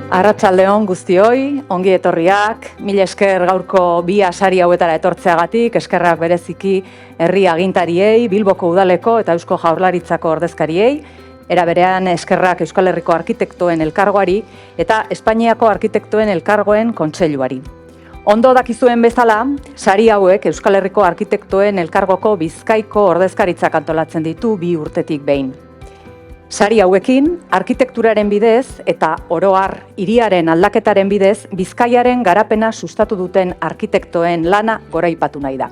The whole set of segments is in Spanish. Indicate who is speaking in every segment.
Speaker 1: Arratsaldeon guztioi, ongi etorriak, mila esker gaurko bi sari hauetara etortzeagatik, eskerrak bereziki herri agintariei, Bilboko udaleko eta Eusko Jaurlaritzako ordezkariei, era berean eskerrak Euskal Herriko Arkitektoen Elkargoari eta Espainiako Arkitektoen Elkargoen Kontseiluari. Ondo dakizuen bezala, sari hauek Euskal Herriko Arkitektoen Elkargoko Bizkaiko ordezkaritzak antolatzen ditu 2 urtetik behin. Sari hauekin, arkitekturaren bidez eta oro har hiriaren aldaketaren bidez, Bizkaiaren garapena sustatu duten arkitektoen lana goraipatu nahi da.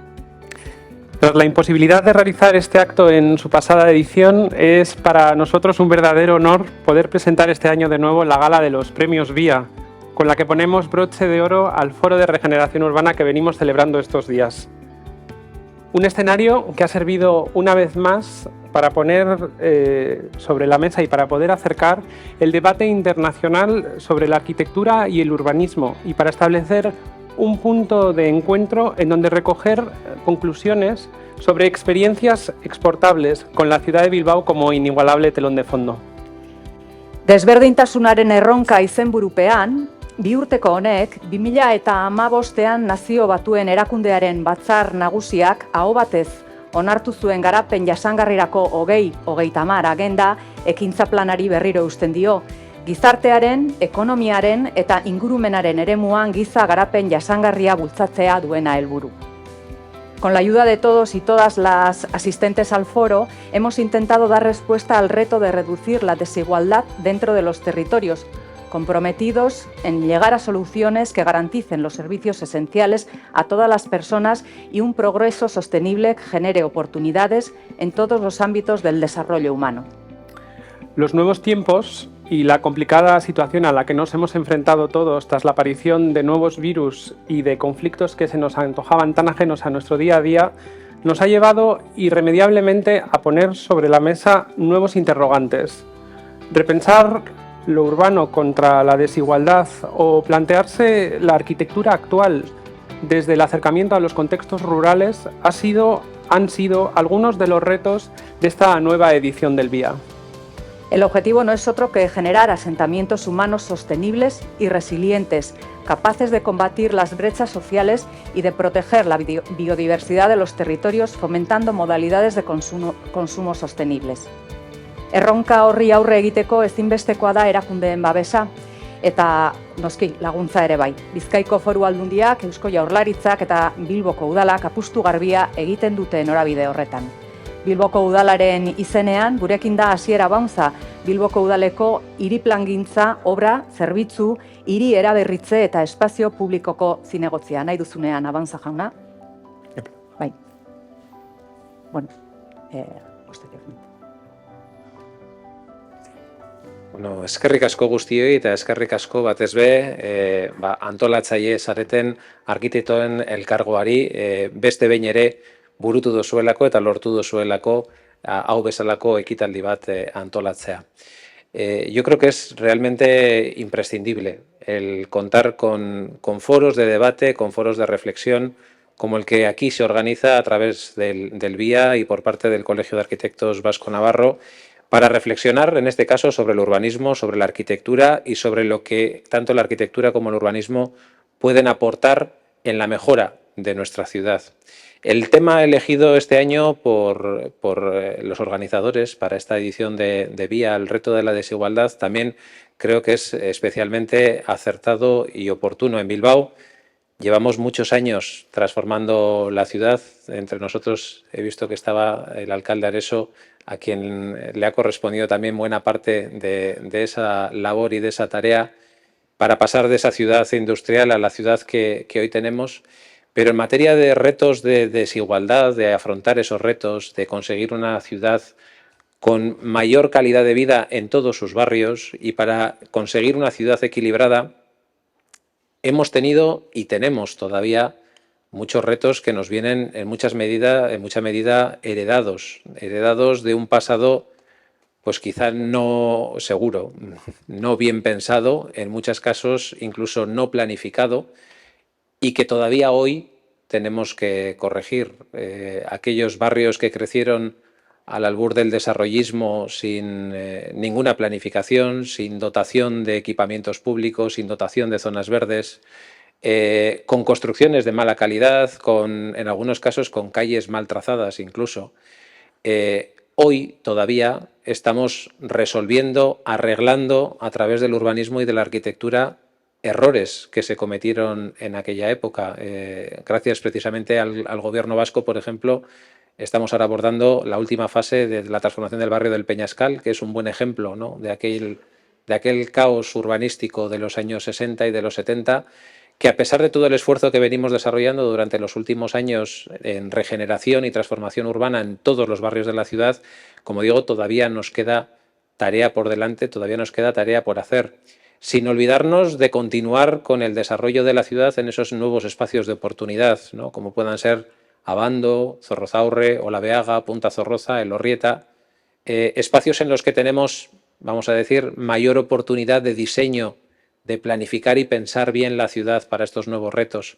Speaker 2: Tras la imposibilidad de realizar este acto en su pasada edición, es para nosotros un verdadero honor poder presentar este año de nuevo la gala de los Premios Vía, con la que ponemos broche de oro al Foro de Regeneración Urbana que venimos celebrando estos días. Un escenario que ha servido una vez más para poner sobre la mesa y para poder acercar el debate internacional sobre la arquitectura y el urbanismo y para establecer un punto de encuentro en donde recoger conclusiones sobre experiencias exportables con la ciudad de Bilbao como inigualable telón de fondo.
Speaker 1: Desberdintasunaren erronka izenburupean, 2 urteko honek, 2015ean Nazio Batuen Erakundearen Batzar Nagusiak aho batez onartu zuen garapen jasangarrirako 2030 agenda ekintza planari berriro eusten dio, gizartearen, ekonomiaren eta ingurumenaren eremuan giza garapen jasangarria bultzatzea duena helburu. Con la ayuda de todos y todas las asistentes al foro, hemos intentado dar respuesta al reto de reducir la desigualdad dentro de los territorios, comprometidos en llegar a soluciones que garanticen los servicios esenciales a todas las personas y un progreso sostenible que genere oportunidades en todos los ámbitos del desarrollo humano.
Speaker 2: Los nuevos tiempos y la complicada situación a la que nos hemos enfrentado todos tras la aparición de nuevos virus y de conflictos que se nos antojaban tan ajenos a nuestro día a día, nos ha llevado irremediablemente a poner sobre la mesa nuevos interrogantes. Repensar lo urbano contra la desigualdad o plantearse la arquitectura actual desde el acercamiento a los contextos rurales han sido algunos de los retos de esta nueva edición del Vía.
Speaker 1: El objetivo no es otro que generar asentamientos humanos sostenibles y resilientes, capaces de combatir las brechas sociales y de proteger la biodiversidad de los territorios, fomentando modalidades de consumo sostenibles. Erronka horri aurre egiteko ezinbestekoa da erakundeen babesa eta noski laguntza ere bai. Bizkaiko Foru Aldundiak, Eusko Jaurlaritzak eta Bilboko Udalak apustu garbia egiten dute norabide horretan. Bilboko Udalaren izenean, gurekin da Hasiera Baunza, Bilboko Udaleko hiriplangintza, obra, zerbitzu, hiri eraberritze eta espazio publikoko zinegotzia. Nahi duzunean, Baunza jauna? Bai. Bueno,
Speaker 3: Bueno, eskerrik asko guztioi eta eskerrik asko batez be antolatzaile zareten arkitektoen elkargoari beste behin ere burutu dozuelako eta lortu dozuelako hau bezalako ekitaldi bat antolatzea. Yo creo que es realmente imprescindible el contar con foros de debate, con foros de reflexión, como el que aquí se organiza a través del Vía y por parte del Colegio de Arquitectos Vasco-Navarro, para reflexionar, en este caso, sobre el urbanismo, sobre la arquitectura y sobre lo que tanto la arquitectura como el urbanismo pueden aportar en la mejora de nuestra ciudad. El tema elegido este año por los organizadores para esta edición de Vía, el reto de la desigualdad, también creo que es especialmente acertado y oportuno en Bilbao. Llevamos muchos años transformando la ciudad. Entre nosotros he visto que estaba el alcalde Areso, a quien le ha correspondido también buena parte de esa labor y de esa tarea para pasar de esa ciudad industrial a la ciudad que hoy tenemos. Pero en materia de retos de desigualdad, de afrontar esos retos, de conseguir una ciudad con mayor calidad de vida en todos sus barrios y para conseguir una ciudad equilibrada, hemos tenido y tenemos todavía muchos retos que nos vienen en mucha medida heredados de un pasado pues quizá no seguro, no bien pensado, en muchos casos incluso no planificado, y que todavía hoy tenemos que corregir. Aquellos barrios que crecieron al albur del desarrollismo sin ninguna planificación, sin dotación de equipamientos públicos, sin dotación de zonas verdes, con construcciones de mala calidad, en algunos casos con calles mal trazadas incluso. Hoy todavía estamos resolviendo, arreglando a través del urbanismo y de la arquitectura errores que se cometieron en aquella época. Gracias precisamente al gobierno vasco, por ejemplo, estamos ahora abordando la última fase de la transformación del barrio del Peñascal, que es un buen ejemplo, ¿no?, de aquel caos urbanístico de los años 60 y de los 70, que a pesar de todo el esfuerzo que venimos desarrollando durante los últimos años en regeneración y transformación urbana en todos los barrios de la ciudad, como digo, todavía nos queda tarea por delante, todavía nos queda tarea por hacer, sin olvidarnos de continuar con el desarrollo de la ciudad en esos nuevos espacios de oportunidad, ¿no?, como puedan ser Abando, Zorrozaurre, Olabeaga, Punta Zorroza, Elorrieta, espacios en los que tenemos, vamos a decir, mayor oportunidad de diseño, de planificar y pensar bien la ciudad para estos nuevos retos.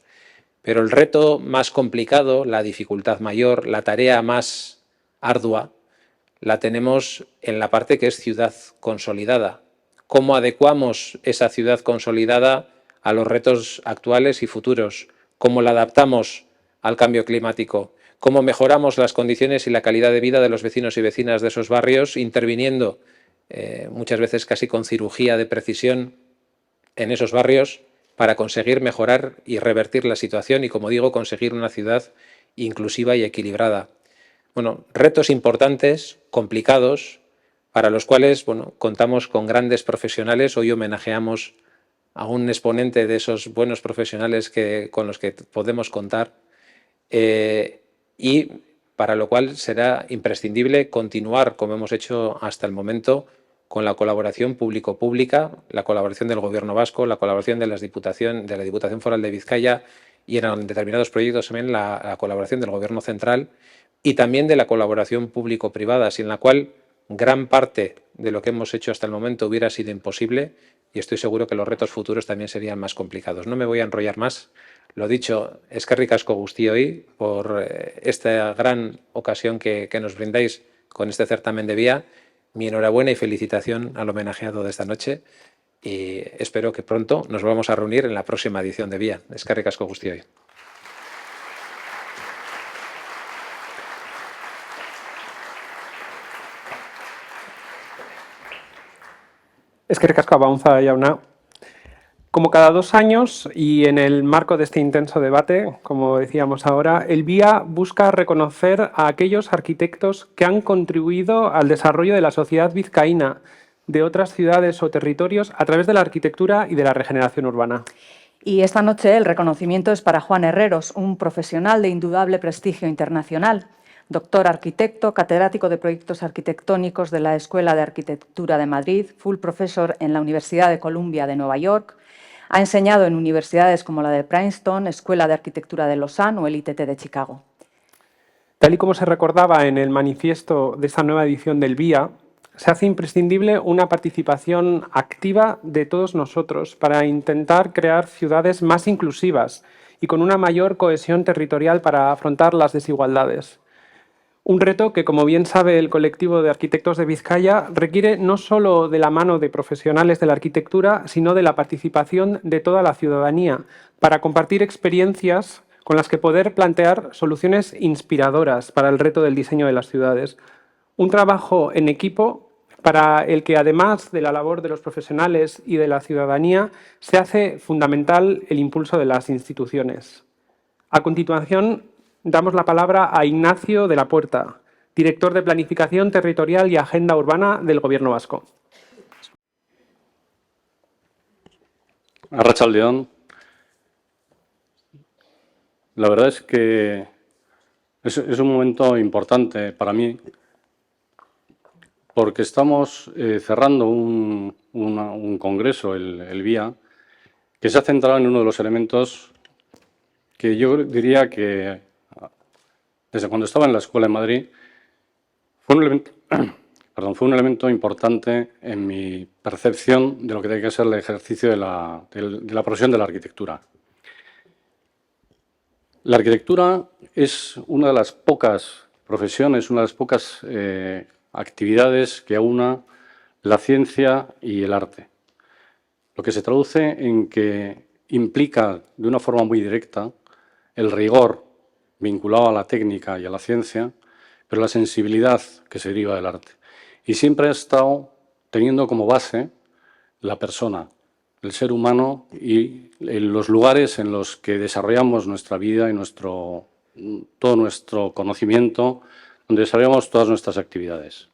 Speaker 3: Pero el reto más complicado, la dificultad mayor, la tarea más ardua, la tenemos en la parte que es ciudad consolidada. ¿Cómo adecuamos esa ciudad consolidada a los retos actuales y futuros? ¿Cómo la adaptamos al cambio climático? ¿Cómo mejoramos las condiciones y la calidad de vida de los vecinos y vecinas de esos barrios, interviniendo muchas veces casi con cirugía de precisión en esos barrios para conseguir mejorar y revertir la situación y, como digo, conseguir una ciudad inclusiva y equilibrada? Bueno, retos importantes, complicados, para los cuales, bueno, contamos con grandes profesionales. Hoy homenajeamos a un exponente de esos buenos profesionales con los que podemos contar, y para lo cual será imprescindible continuar, como hemos hecho hasta el momento, con la colaboración público-pública, la colaboración del Gobierno vasco, la colaboración de la Diputación Foral de Vizcaya y en determinados proyectos también la colaboración del Gobierno central y también de la colaboración público-privada, sin la cual gran parte de lo que hemos hecho hasta el momento hubiera sido imposible, y estoy seguro que los retos futuros también serían más complicados. No me voy a enrollar más. Lo dicho, eskerrik asko guztioi por esta gran ocasión que nos brindáis con este certamen de vía. Mi enhorabuena y felicitación al homenajeado de esta noche, y espero que pronto nos vamos a reunir en la próxima edición de Vía. Eskerrik asko guztioi.
Speaker 2: Eskerrik asko Abaunza jauna. Como cada 2 años y en el marco de este intenso debate, como decíamos ahora, el VIA busca reconocer a aquellos arquitectos que han contribuido al desarrollo de la sociedad vizcaína, de otras ciudades o territorios, a través de la arquitectura y de la regeneración urbana.
Speaker 1: Y esta noche el reconocimiento es para Juan Herreros, un profesional de indudable prestigio internacional. Doctor arquitecto, catedrático de proyectos arquitectónicos de la Escuela de Arquitectura de Madrid, full professor en la Universidad de Columbia de Nueva York. Ha enseñado en universidades como la de Princeton, Escuela de Arquitectura de Lausanne o el ITT de Chicago.
Speaker 2: Tal y como se recordaba en el manifiesto de esta nueva edición del VIA, se hace imprescindible una participación activa de todos nosotros para intentar crear ciudades más inclusivas y con una mayor cohesión territorial para afrontar las desigualdades. Un reto que, como bien sabe el colectivo de arquitectos de Vizcaya, requiere no solo de la mano de profesionales de la arquitectura, sino de la participación de toda la ciudadanía para compartir experiencias con las que poder plantear soluciones inspiradoras para el reto del diseño de las ciudades. Un trabajo en equipo para el que, además de la labor de los profesionales y de la ciudadanía, se hace fundamental el impulso de las instituciones. A continuación, damos la palabra a Ignacio de la Puerta, director de Planificación Territorial y Agenda Urbana del Gobierno vasco.
Speaker 4: Arratsaldeon. La verdad es que es un momento importante para mí porque estamos cerrando un congreso, el VIA, que se ha centrado en uno de los elementos que yo diría que desde cuando estaba en la escuela en Madrid fue un elemento importante en mi percepción de lo que tiene que ser el ejercicio de la profesión de la arquitectura. La arquitectura es una de las pocas profesión es una de las pocas actividades que aúna la ciencia y el arte. Lo que se traduce en que implica de una forma muy directa el rigor vinculado a la técnica y a la ciencia, pero la sensibilidad que se deriva del arte. Y siempre ha estado teniendo como base la persona, el ser humano y los lugares en los que desarrollamos nuestra vida y todo nuestro conocimiento, donde desarrollamos todas nuestras actividades.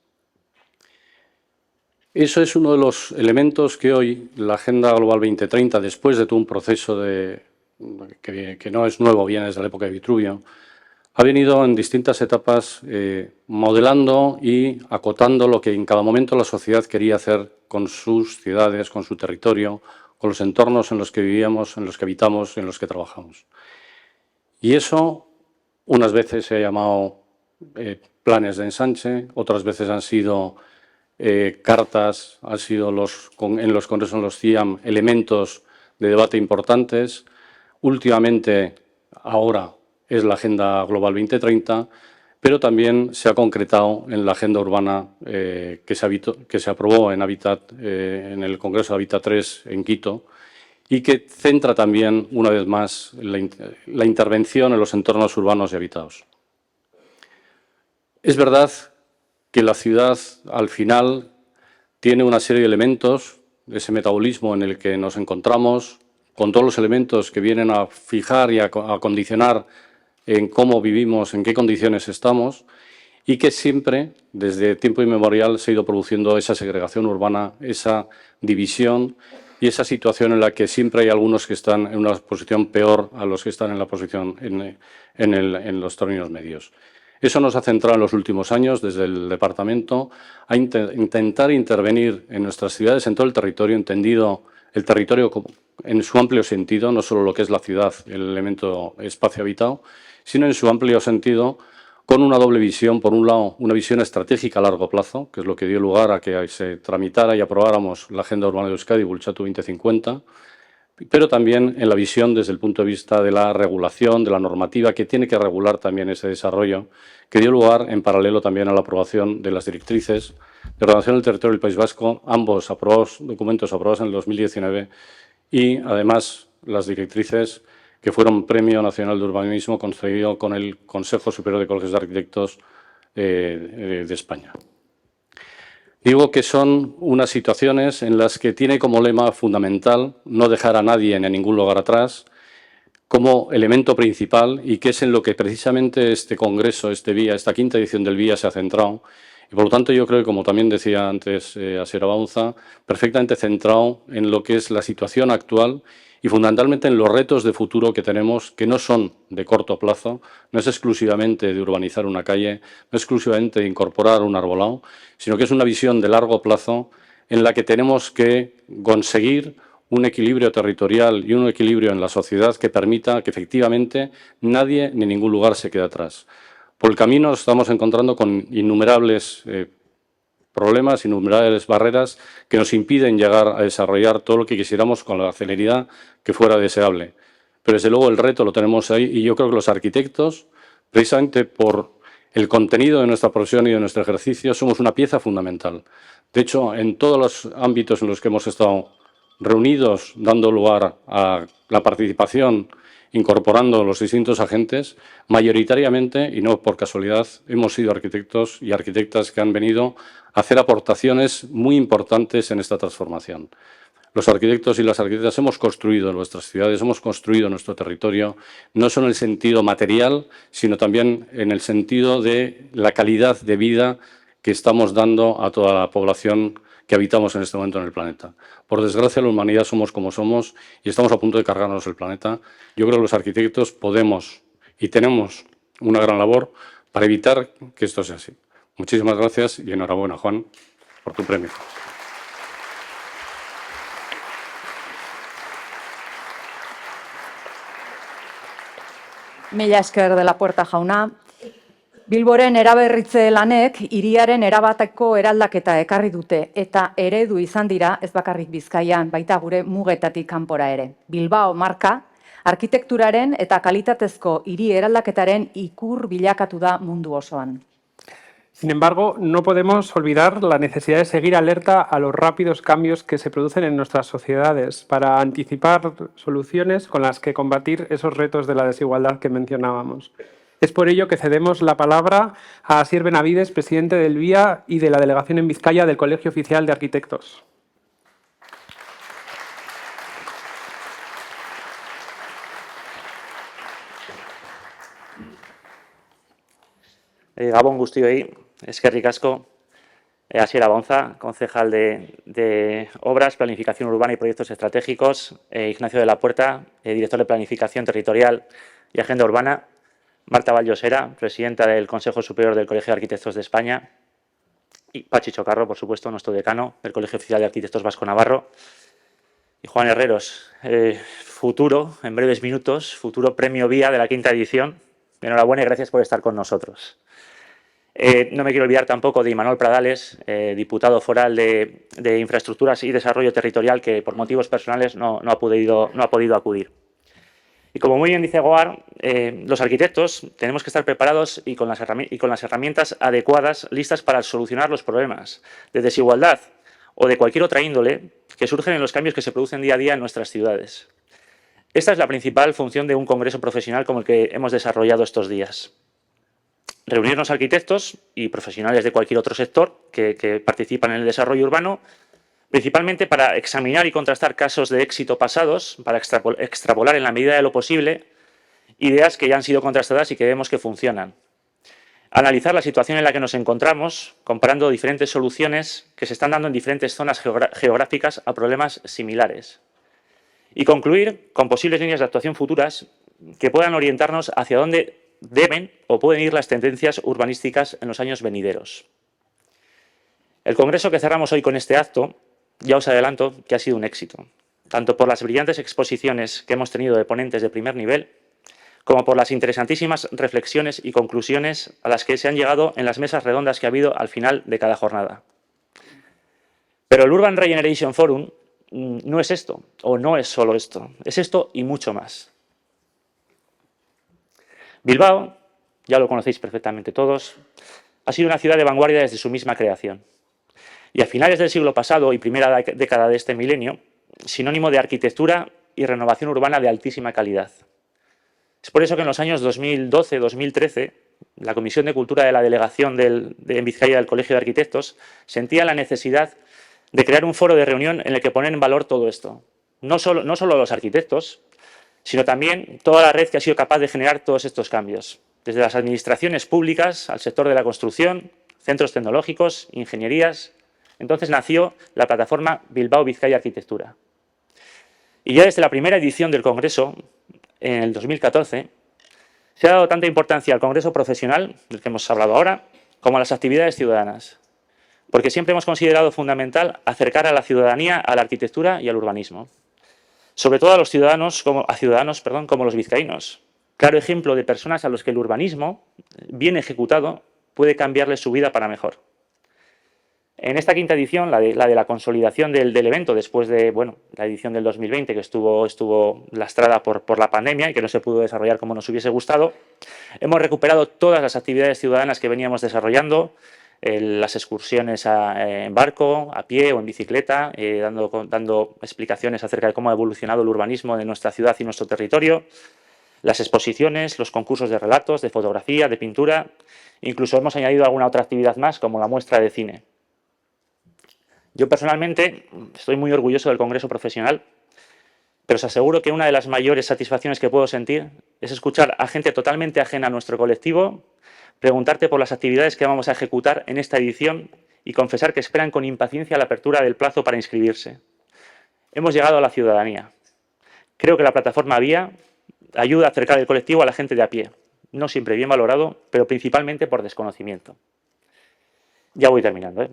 Speaker 4: Eso es uno de los elementos que hoy la Agenda Global 2030, después de todo un proceso que no es nuevo, viene desde la época de Vitruvio, ha venido en distintas etapas modelando y acotando lo que en cada momento la sociedad quería hacer con sus ciudades, con su territorio, con los entornos en los que vivíamos, en los que habitamos, en los que trabajamos. Y eso unas veces se ha llamado planes de ensanche, otras veces han sido cartas, han sido en los congresos, en los CIAM, elementos de debate importantes. Últimamente, ahora, es la Agenda Global 2030, pero también se ha concretado en la Agenda Urbana que se aprobó en el Congreso de Habitat 3 en Quito y que centra también, una vez más, la intervención en los entornos urbanos y habitados. Es verdad que la ciudad, al final, tiene una serie de elementos, ese metabolismo en el que nos encontramos, con todos los elementos que vienen a fijar y a condicionar en cómo vivimos, en qué condiciones estamos, y que siempre, desde tiempo inmemorial, se ha ido produciendo esa segregación urbana, esa división y esa situación en la que siempre hay algunos que están en una posición peor a los que están en la posición en los términos medios. Eso nos ha centrado en los últimos años, desde el Departamento, a intentar intervenir en nuestras ciudades, en todo el territorio, entendido el territorio en su amplio sentido, no solo lo que es la ciudad, el elemento espacio habitado, sino en su amplio sentido, con una doble visión. Por un lado, una visión estratégica a largo plazo, que es lo que dio lugar a que se tramitara y aprobáramos la Agenda Urbana de Euskadi, Bultzatu 2050, pero también en la visión desde el punto de vista de la regulación, de la normativa, que tiene que regular también ese desarrollo, que dio lugar en paralelo también a la aprobación de las directrices de ordenación del territorio del País Vasco, ambos documentos aprobados en el 2019, y además las directrices que fueron Premio Nacional de Urbanismo concedido con el Consejo Superior de Colegios de Arquitectos de España. Digo que son unas situaciones en las que tiene como lema fundamental no dejar a nadie en ningún lugar atrás, como elemento principal, y que es en lo que precisamente este congreso, esta quinta edición del VIA se ha centrado. Y por lo tanto yo creo que, como también decía antes Asier Abaunza, perfectamente centrado en lo que es la situación actual y fundamentalmente en los retos de futuro que tenemos, que no son de corto plazo, no es exclusivamente de urbanizar una calle, no es exclusivamente de incorporar un arbolado, sino que es una visión de largo plazo en la que tenemos que conseguir un equilibrio territorial y un equilibrio en la sociedad que permita que efectivamente nadie ni ningún lugar se quede atrás. Por el camino nos estamos encontrando con innumerables problemas, innumerables barreras que nos impiden llegar a desarrollar todo lo que quisiéramos con la celeridad que fuera deseable. Pero desde luego el reto lo tenemos ahí y yo creo que los arquitectos, precisamente por el contenido de nuestra profesión y de nuestro ejercicio, somos una pieza fundamental. De hecho, en todos los ámbitos en los que hemos estado reunidos, dando lugar a la participación, incorporando los distintos agentes, mayoritariamente, y no por casualidad, hemos sido arquitectos y arquitectas que han venido a hacer aportaciones muy importantes en esta transformación. Los arquitectos y las arquitectas hemos construido nuestras ciudades, hemos construido nuestro territorio, no solo en el sentido material, sino también en el sentido de la calidad de vida que estamos dando a toda la población que habitamos en este momento en el planeta. Por desgracia, la humanidad somos como somos y estamos a punto de cargarnos el planeta. Yo creo que los arquitectos podemos y tenemos una gran labor para evitar que esto sea así. Muchísimas gracias y enhorabuena, Juan, por tu premio.
Speaker 1: Mila esker de la Puerta jauna. Bilboren eraberritze lanek hiriaren erabateko eraldaketa ekarri dute eta eredu izan dira ez bakarrik Bizkaian, baita gure mugetatik kanpora ere. Bilbao marka Arkitekturaren eta kalitatezko hiri eraldaketaren ikur bilakatu da mundu osoan.
Speaker 2: Sin embargo, no podemos olvidar la necesidad de seguir alerta a los rápidos cambios que se producen en nuestras sociedades para anticipar soluciones con las que combatir esos retos de la desigualdad que mencionábamos. Es por ello que cedemos la palabra a Asier Benavides, presidente del BIA y de la Delegación en Vizcaya del Colegio Oficial de Arquitectos.
Speaker 5: Gabon guztioi, eskerrik asko. Asier Abonza, concejal de Obras, Planificación Urbana y Proyectos Estratégicos. Ignacio de la Puerta, director de Planificación Territorial y Agenda Urbana. Marta Vallosera, presidenta del Consejo Superior del Colegio de Arquitectos de España. Y Pachi Chocarro, por supuesto, nuestro decano del Colegio Oficial de Arquitectos Vasco-Navarro. Y Juan Herreros, futuro, en breves minutos, futuro premio Vía de la 5ª edición. Enhorabuena y gracias por estar con nosotros. No me quiero olvidar tampoco de Imanol Pradales, diputado foral de Infraestructuras y Desarrollo Territorial, que por motivos personales no ha podido acudir. Y como muy bien dice Goar, los arquitectos tenemos que estar preparados y con las herramientas adecuadas, listas para solucionar los problemas de desigualdad o de cualquier otra índole que surgen en los cambios que se producen día a día en nuestras ciudades. Esta es la principal función de un congreso profesional como el que hemos desarrollado estos días. Reunirnos arquitectos y profesionales de cualquier otro sector que participan en el desarrollo urbano, principalmente para examinar y contrastar casos de éxito pasados, para extrapolar en la medida de lo posible ideas que ya han sido contrastadas y que vemos que funcionan. Analizar la situación en la que nos encontramos, comparando diferentes soluciones que se están dando en diferentes zonas geográficas a problemas similares. Y concluir con posibles líneas de actuación futuras que puedan orientarnos hacia dónde deben o pueden ir las tendencias urbanísticas en los años venideros. El congreso que cerramos hoy con este acto, ya os adelanto que ha sido un éxito, tanto por las brillantes exposiciones que hemos tenido de ponentes de primer nivel, como por las interesantísimas reflexiones y conclusiones a las que se han llegado en las mesas redondas que ha habido al final de cada jornada. Pero el Urban Regeneration Forum no es esto, o no es solo esto, es esto y mucho más. Bilbao, ya lo conocéis perfectamente todos, ha sido una ciudad de vanguardia desde su misma creación. Y a finales del siglo pasado y primera década de este milenio, sinónimo de arquitectura y renovación urbana de altísima calidad. Es por eso que en los años 2012-2013, la Comisión de Cultura de la Delegación en Vizcaya del Colegio de Arquitectos sentía la necesidad de crear un foro de reunión en el que poner en valor todo esto. No solo los arquitectos, sino también toda la red que ha sido capaz de generar todos estos cambios, desde las administraciones públicas al sector de la construcción, centros tecnológicos, ingenierías. Entonces nació la plataforma Bilbao Vizcaya Arquitectura. Y ya desde la primera edición del Congreso, en el 2014, se ha dado tanta importancia al Congreso profesional, del que hemos hablado ahora, como a las actividades ciudadanas, porque siempre hemos considerado fundamental acercar a la ciudadanía a la arquitectura y al urbanismo. Sobre todo a ciudadanos como los vizcaínos. Claro ejemplo de personas a los que el urbanismo, bien ejecutado, puede cambiarles su vida para mejor. En esta 5ª edición, la de la consolidación del evento, después de la edición del 2020, que estuvo lastrada por la pandemia y que no se pudo desarrollar como nos hubiese gustado, hemos recuperado todas las actividades ciudadanas que veníamos desarrollando, las excursiones en barco, a pie o en bicicleta, dando explicaciones acerca de cómo ha evolucionado el urbanismo de nuestra ciudad y nuestro territorio, las exposiciones, los concursos de relatos, de fotografía, de pintura, incluso hemos añadido alguna otra actividad más como la muestra de cine. Yo personalmente estoy muy orgulloso del Congreso Profesional, pero os aseguro que una de las mayores satisfacciones que puedo sentir es escuchar a gente totalmente ajena a nuestro colectivo, preguntarte por las actividades que vamos a ejecutar en esta edición y confesar que esperan con impaciencia la apertura del plazo para inscribirse. Hemos llegado a la ciudadanía. Creo que la plataforma Vía ayuda a acercar el colectivo a la gente de a pie, no siempre bien valorado, pero principalmente por desconocimiento. Ya voy terminando.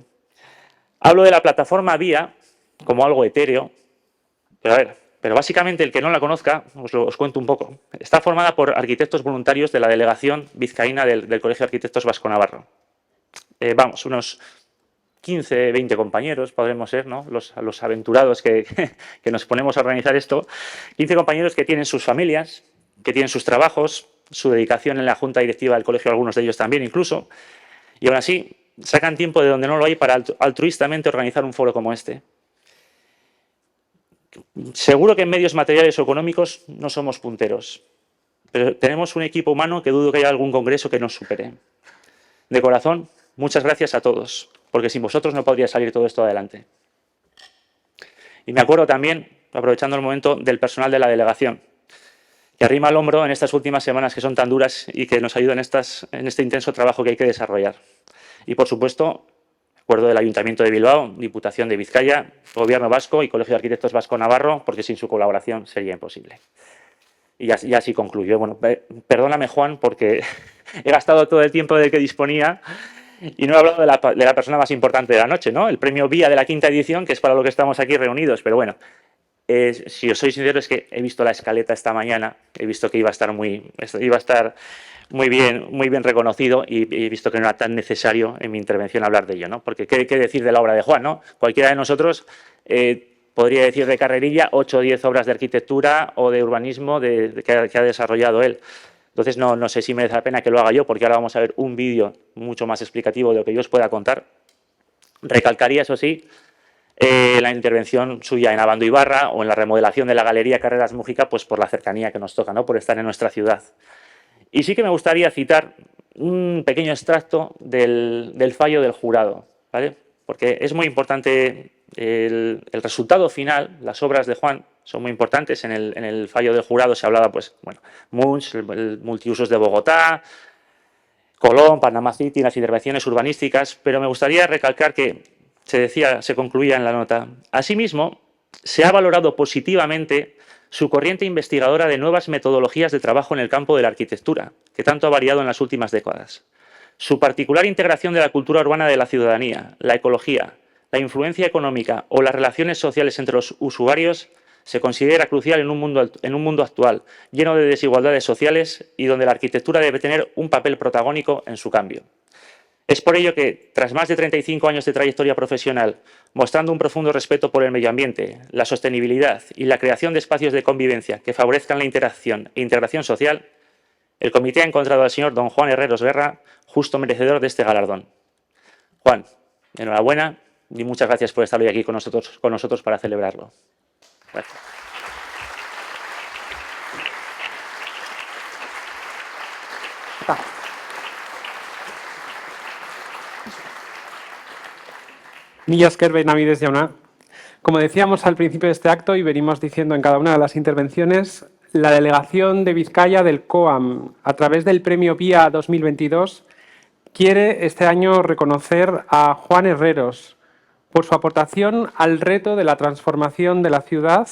Speaker 5: Hablo de la plataforma Vía como algo etéreo, pero básicamente el que no la conozca, os cuento un poco. Está formada por arquitectos voluntarios de la delegación vizcaína del Colegio de Arquitectos Vasco-Navarro. 15, 20 compañeros, podremos ser, ¿no? Los aventurados que nos ponemos a organizar esto. 15 compañeros que tienen sus familias, que tienen sus trabajos, su dedicación en la junta directiva del colegio, algunos de ellos también incluso, y aún así sacan tiempo de donde no lo hay para altruistamente organizar un foro como este. Seguro que en medios materiales o económicos no somos punteros, pero tenemos un equipo humano que dudo que haya algún congreso que nos supere. De corazón, muchas gracias a todos, porque sin vosotros no podría salir todo esto adelante. Y me acuerdo también, aprovechando el momento, del personal de la delegación, que arrima el hombro en estas últimas semanas que son tan duras y que nos ayudan en este intenso trabajo que hay que desarrollar. Y, por supuesto, acuerdo del Ayuntamiento de Bilbao, Diputación de Vizcaya, Gobierno Vasco y Colegio de Arquitectos Vasco-Navarro, porque sin su colaboración sería imposible. Y ya así concluyo. Bueno, perdóname, Juan, porque he gastado todo el tiempo del que disponía y no he hablado de la persona más importante de la noche, ¿no? El premio VIA de la 5ª edición, que es para lo que estamos aquí reunidos. Pero bueno, si os soy sincero, es que he visto la escaleta esta mañana, he visto que iba a estar muy bien reconocido y he visto que no era tan necesario en mi intervención hablar de ello, ¿no? Porque ¿qué decir de la obra de Juan, ¿no? Cualquiera de nosotros podría decir de carrerilla 8 o 10 obras de arquitectura o de urbanismo que ha desarrollado él. Entonces no sé si merece la pena que lo haga yo, porque ahora vamos a ver un vídeo mucho más explicativo de lo que yo os pueda contar. Recalcaría, eso sí, la intervención suya en Abando Ibarra o en la remodelación de la Galería Carreras Mújica, pues por la cercanía que nos toca, ¿no? Por estar en nuestra ciudad. Y sí que me gustaría citar un pequeño extracto del fallo del jurado, ¿vale? Porque es muy importante el resultado final. Las obras de Juan son muy importantes. En el fallo del jurado se hablaba, pues, bueno, Munch, el multiusos de Bogotá, Colón, Panama City, las intervenciones urbanísticas, pero me gustaría recalcar que se concluía en la nota. Asimismo, se ha valorado positivamente su corriente investigadora de nuevas metodologías de trabajo en el campo de la arquitectura, que tanto ha variado en las últimas décadas. Su particular integración de la cultura urbana de la ciudadanía, la ecología, la influencia económica o las relaciones sociales entre los usuarios se considera crucial en un mundo actual, lleno de desigualdades sociales y donde la arquitectura debe tener un papel protagónico en su cambio. Es por ello que, tras más de 35 años de trayectoria profesional, mostrando un profundo respeto por el medio ambiente, la sostenibilidad y la creación de espacios de convivencia que favorezcan la interacción e integración social, el comité ha encontrado al señor don Juan Herreros Guerra justo merecedor de este galardón. Juan, enhorabuena y muchas gracias por estar hoy aquí con nosotros para celebrarlo. Gracias.
Speaker 2: Mila esker Benavides jauna. Como decíamos al principio de este acto y venimos diciendo en cada una de las intervenciones, la delegación de Vizcaya del COAM, a través del premio VIA 2022, quiere este año reconocer a Juan Herreros por su aportación al reto de la transformación de la ciudad,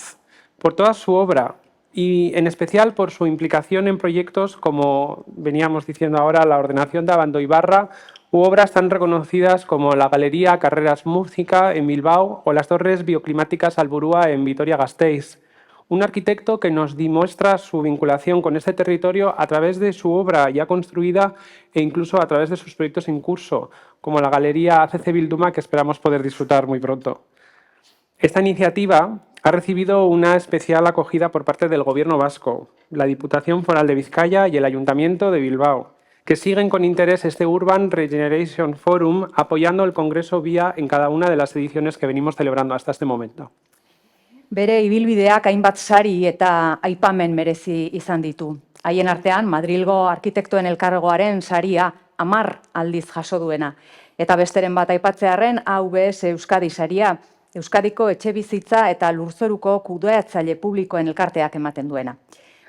Speaker 2: por toda su obra y en especial por su implicación en proyectos como veníamos diciendo ahora, la ordenación de Abando Ibarra u obras tan reconocidas como la Galería Carreras Mújica en Bilbao o las Torres Bioclimáticas Alburúa en Vitoria-Gasteiz. Un arquitecto que nos demuestra su vinculación con este territorio a través de su obra ya construida e incluso a través de sus proyectos en curso, como la Galería ACC Bilduma, que esperamos poder disfrutar muy pronto. Esta iniciativa ha recibido una especial acogida por parte del Gobierno vasco, la Diputación Foral de Vizcaya y el Ayuntamiento de Bilbao, que siguen con interés este Urban Regeneration Forum apoyando el Congreso VIA en cada una de las ediciones que venimos celebrando hasta este momento.
Speaker 1: Bere ibilbideak hainbat sari eta aipamen merezi izan ditu. Haien artean, Madrilgo arkitektoen elkargoaren saria 10 aldiz jaso duena. Eta besteren bat aipatzearren AVS Euskadi saria, Euskadiko etxebizitza eta lurzoruko kudeatzaile publikoen elkarteak ematen duena.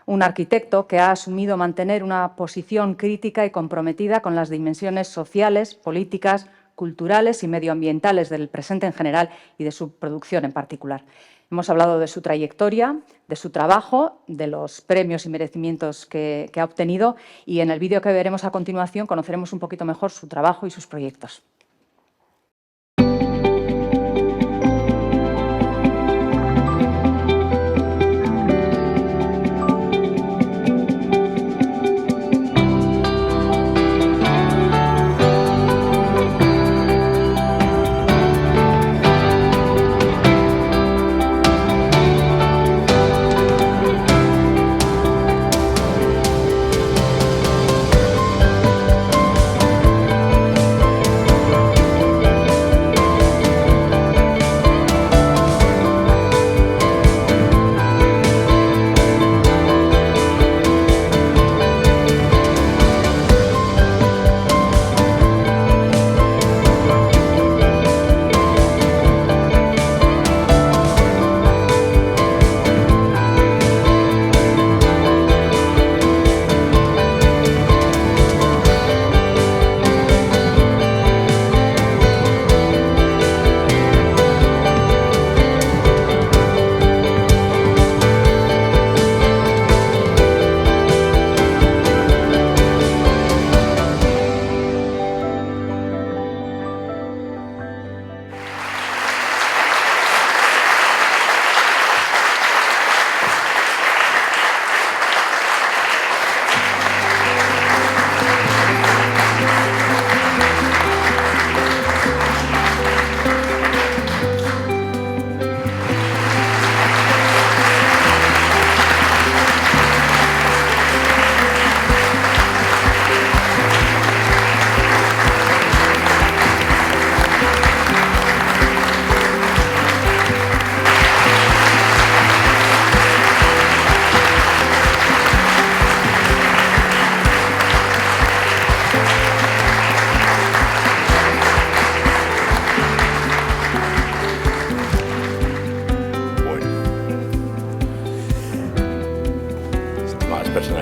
Speaker 1: Un arquitecto que ha asumido mantener una posición crítica y comprometida con las dimensiones sociales, políticas, culturales y medioambientales del presente en general y de su producción en particular. Hemos hablado de su trayectoria, de su trabajo, de los premios y merecimientos que ha obtenido y en el vídeo que veremos a continuación conoceremos un poquito mejor su trabajo y sus proyectos.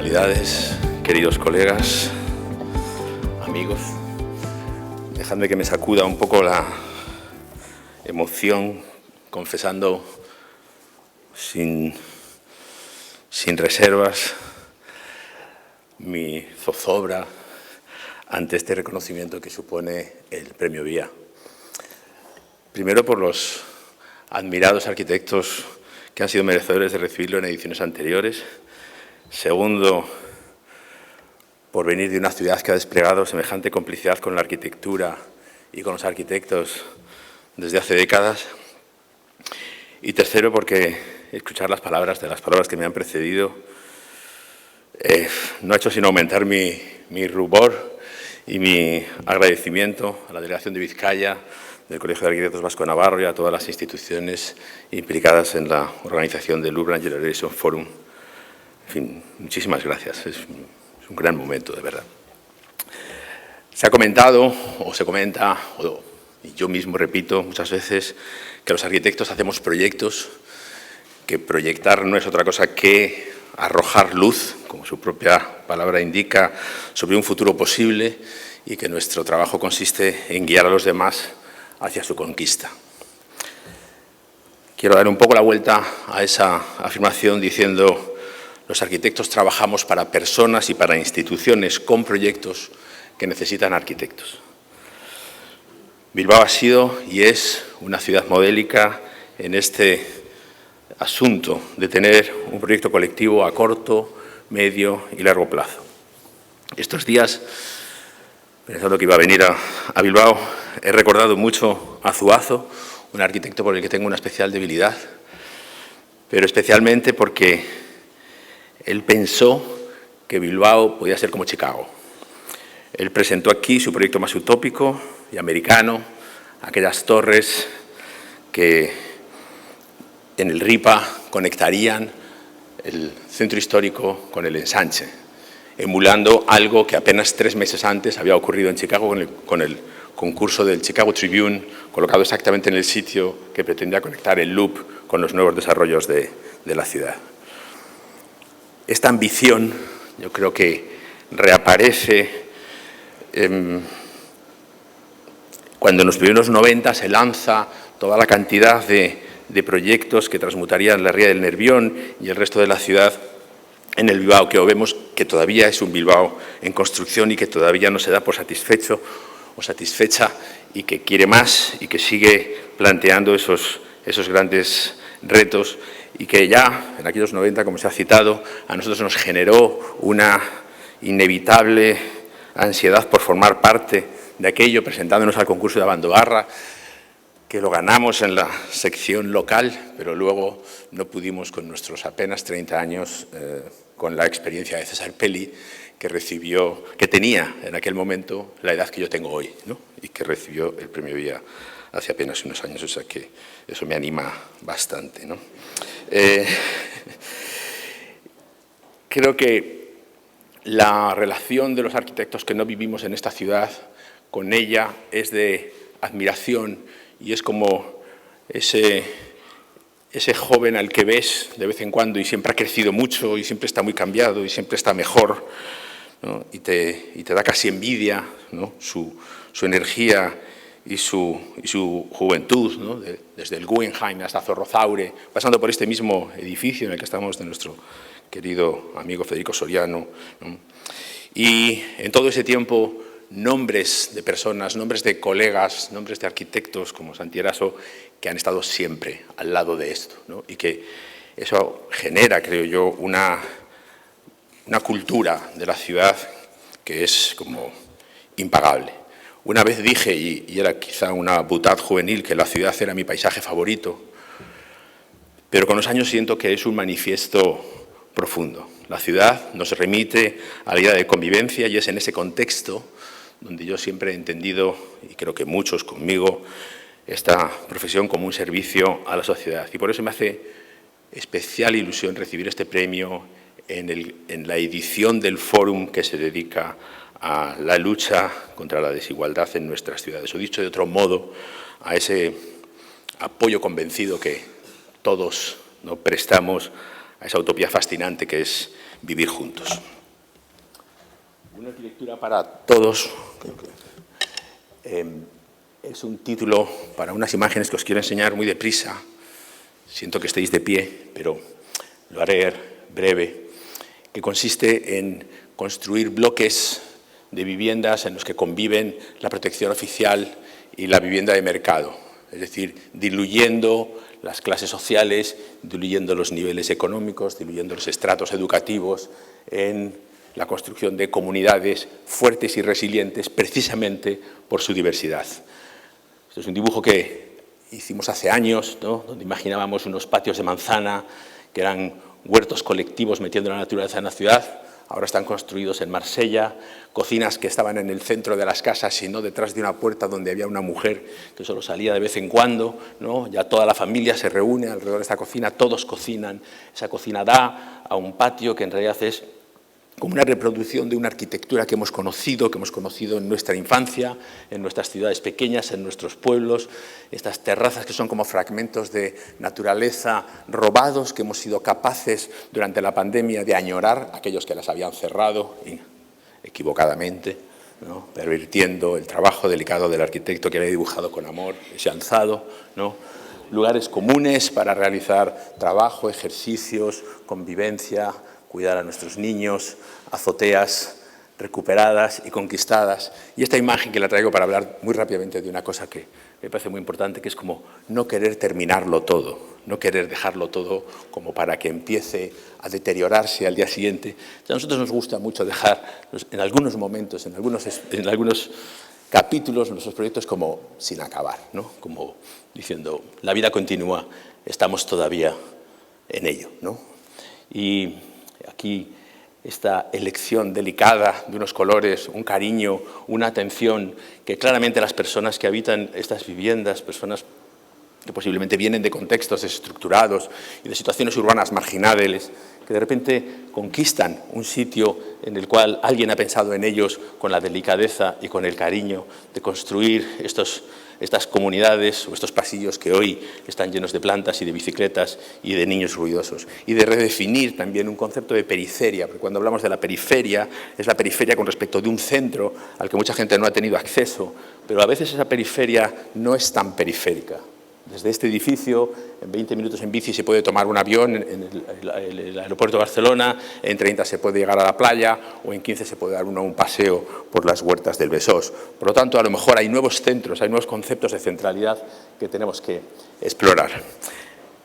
Speaker 6: autoridades, queridos colegas, amigos, dejadme que me sacuda un poco la emoción, confesando sin reservas mi zozobra ante este reconocimiento que supone el Premio Vía. Primero, por los admirados arquitectos que han sido merecedores de recibirlo en ediciones anteriores. Segundo, por venir de una ciudad que ha desplegado semejante complicidad con la arquitectura y con los arquitectos desde hace décadas. Y tercero, porque escuchar las palabras que me han precedido no ha hecho sino aumentar mi rubor y mi agradecimiento a la Delegación de Vizcaya, del Colegio de Arquitectos Vasco Navarro y a todas las instituciones implicadas en la organización del Urban Generation Forum. En fin, muchísimas gracias. Es un gran momento, de verdad. Se ha comentado, o se comenta, y yo mismo repito muchas veces, que los arquitectos hacemos proyectos, que proyectar no es otra cosa que arrojar luz, como su propia palabra indica, sobre un futuro posible y que nuestro trabajo consiste en guiar a los demás hacia su conquista. Quiero dar un poco la vuelta a esa afirmación diciendo: los arquitectos trabajamos para personas y para instituciones con proyectos que necesitan arquitectos. Bilbao ha sido y es una ciudad modélica en este asunto de tener un proyecto colectivo a corto, medio y largo plazo. Estos días, pensando que iba a venir a Bilbao, he recordado mucho a Zuazo, un arquitecto por el que tengo una especial debilidad, pero especialmente porque él pensó que Bilbao podía ser como Chicago. Él presentó aquí su proyecto más utópico y americano, aquellas torres que en el Ripa conectarían el centro histórico con el ensanche, emulando algo que apenas 3 meses antes había ocurrido en Chicago con el concurso del Chicago Tribune, colocado exactamente en el sitio que pretendía conectar el Loop con los nuevos desarrollos de la ciudad. Esta ambición, yo creo que reaparece cuando en los primeros 90 se lanza toda la cantidad de proyectos que transmutarían la ría del Nervión y el resto de la ciudad en el Bilbao, que vemos que todavía es un Bilbao en construcción y que todavía no se da por satisfecho o satisfecha y que quiere más y que sigue planteando esos grandes retos y que ya en aquellos 90, como se ha citado, a nosotros nos generó una inevitable ansiedad por formar parte de aquello, presentándonos al concurso de Abandobarra, que lo ganamos en la sección local, pero luego no pudimos con nuestros apenas 30 años, con la experiencia de César Pelli, que tenía en aquel momento la edad que yo tengo hoy, ¿no? Y que recibió el Premio Vía hace apenas unos años, o sea que eso me anima bastante, ¿no? Creo que la relación de los arquitectos que no vivimos en esta ciudad con ella es de admiración y es como ese joven al que ves de vez en cuando y siempre ha crecido mucho y siempre está muy cambiado y siempre está mejor, ¿no? y te da casi envidia, ¿no? su energía y su juventud, ¿no? Desde el Guggenheim hasta Zorrozaure, pasando por este mismo edificio en el que estamos de nuestro querido amigo Federico Soriano, ¿no? Y en todo ese tiempo nombres de personas, nombres de colegas, nombres de arquitectos como Santi Eraso, que han estado siempre al lado de esto, ¿no? Y que eso genera, creo yo, una cultura de la ciudad que es como impagable. Una vez dije, y era quizá una butad juvenil, que la ciudad era mi paisaje favorito, pero con los años siento que es un manifiesto profundo. La ciudad nos remite a la idea de convivencia y es en ese contexto donde yo siempre he entendido, y creo que muchos conmigo, esta profesión como un servicio a la sociedad. Y por eso me hace especial ilusión recibir este premio en la edición del Fórum que se dedica a la lucha contra la desigualdad en nuestras ciudades. O dicho de otro modo, a ese apoyo convencido que todos, ¿no?, prestamos a esa utopía fascinante que es vivir juntos. Una arquitectura para todos. Es un título para unas imágenes que os quiero enseñar muy deprisa. Siento que estéis de pie, pero lo haré breve, que consiste en construir bloques de viviendas en los que conviven la protección oficial y la vivienda de mercado, es decir, diluyendo las clases sociales, diluyendo los niveles económicos, diluyendo los estratos educativos en la construcción de comunidades fuertes y resilientes precisamente por su diversidad. Esto es un dibujo que hicimos hace años, ¿no?, donde imaginábamos unos patios de manzana que eran huertos colectivos metiendo la naturaleza en la ciudad. Ahora están construidos en Marsella, cocinas que estaban en el centro de las casas y no detrás de una puerta donde había una mujer que solo salía de vez en cuando, ¿no? Ya toda la familia se reúne alrededor de esta cocina, todos cocinan. Esa cocina da a un patio que en realidad es como una reproducción de una arquitectura que hemos conocido en nuestra infancia, en nuestras ciudades pequeñas, en nuestros pueblos, estas terrazas que son como fragmentos de naturaleza robados que hemos sido capaces durante la pandemia de añorar, aquellos que las habían cerrado equivocadamente, ¿no?, pervirtiendo el trabajo delicado del arquitecto que había dibujado con amor ese alzado, ¿no?, lugares comunes para realizar trabajo, ejercicios, convivencia, cuidar a nuestros niños, azoteas recuperadas y conquistadas. Y esta imagen que la traigo para hablar muy rápidamente de una cosa que me parece muy importante, que es como no querer terminarlo todo, no querer dejarlo todo como para que empiece a deteriorarse al día siguiente. A nosotros nos gusta mucho dejar en algunos momentos, en algunos capítulos, nuestros proyectos como sin acabar, ¿no?, como diciendo, la vida continúa, estamos todavía en ello, ¿no? Y aquí esta elección delicada de unos colores, un cariño, una atención que claramente las personas que habitan estas viviendas, personas que posiblemente vienen de contextos desestructurados y de situaciones urbanas marginales, que de repente conquistan un sitio en el cual alguien ha pensado en ellos con la delicadeza y con el cariño de construir estas comunidades o estos pasillos que hoy están llenos de plantas y de bicicletas y de niños ruidosos. Y de redefinir también un concepto de periferia, porque cuando hablamos de la periferia, es la periferia con respecto de un centro al que mucha gente no ha tenido acceso, pero a veces esa periferia no es tan periférica. Desde este edificio, en 20 minutos en bici se puede tomar un avión en el aeropuerto de Barcelona, en 30 se puede llegar a la playa o en 15 se puede dar uno un paseo por las huertas del Besós. Por lo tanto, a lo mejor hay nuevos centros, hay nuevos conceptos de centralidad que tenemos que explorar.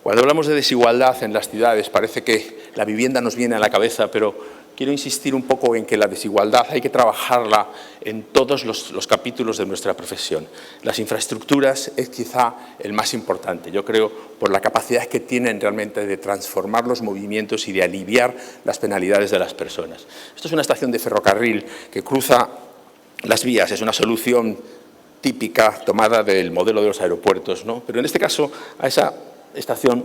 Speaker 6: Cuando hablamos de desigualdad en las ciudades, parece que la vivienda nos viene a la cabeza, pero quiero insistir un poco en que la desigualdad hay que trabajarla en todos los capítulos de nuestra profesión. Las infraestructuras es quizá el más importante, yo creo, por la capacidad que tienen realmente de transformar los movimientos y de aliviar las penalidades de las personas. Esto es una estación de ferrocarril que cruza las vías, es una solución típica tomada del modelo de los aeropuertos, ¿no? Pero en este caso, a esa estación